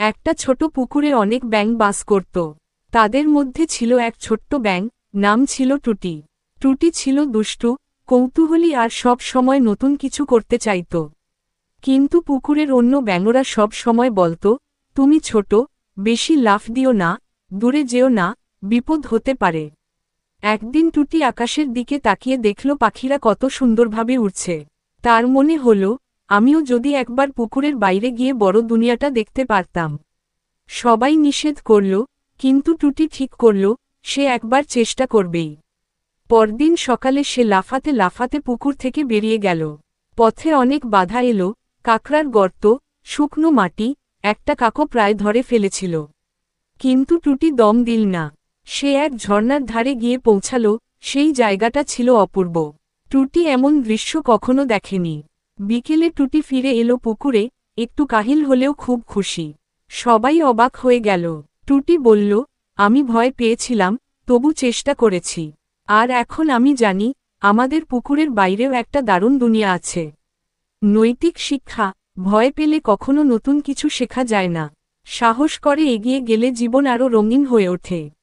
একটা ছোট পুকুরে অনেক ব্যাঙ বাস করত। তাদের মধ্যে ছিল এক ছোট্ট ব্যাঙ, নাম ছিল টুটি। টুটি ছিল দুষ্টু, কৌতূহলী আর সব সময় নতুন কিছু করতে চাইত। কিন্তু পুকুরের অন্য ব্যাঙরা সব সময় বলত, তুমি ছোট, বেশি লাফ দিও না, দূরে যেও না, বিপদ হতে পারে। একদিন টুটি আকাশের দিকে তাকিয়ে দেখল পাখিরা কত সুন্দরভাবে উড়ছে। তার মনে হল, আমিও যদি একবার পুকুরের বাইরে গিয়ে বড় দুনিয়াটা দেখতে পারতাম। সবাই নিষেধ করল, কিন্তু টুটি ঠিক করল, সে একবার চেষ্টা করবেই। পরদিন সকালে সে লাফাতে লাফাতে পুকুর থেকে বেরিয়ে গেল। পথে অনেক বাধা এলো, কাকড়ার গর্ত, শুকনো মাটি, একটা কাকও প্রায় ধরে ফেলেছিল। কিন্তু টুটি দম দিল না। সে এক ঝর্ণার ধারে গিয়ে পৌঁছাল। সেই জায়গাটা ছিল অপূর্ব। টুটি এমন দৃশ্য কখনো দেখেনি। বিকেলে টুটি ফিরে এলো পুকুরে, একটু কাহিল হলেও খুব খুশি। সবাই অবাক হয়ে গেল। টুটি বলল, আমি ভয় পেয়েছিলাম, তবু চেষ্টা করেছি। আর এখন আমি জানি, আমাদের পুকুরের বাইরেও একটা দারুণ দুনিয়া আছে। নৈতিক শিক্ষা, ভয় পেলে কখনো নতুন কিছু শেখা যায় না। সাহস করে এগিয়ে গেলে জীবন আরও রঙিন হয়ে ওঠে।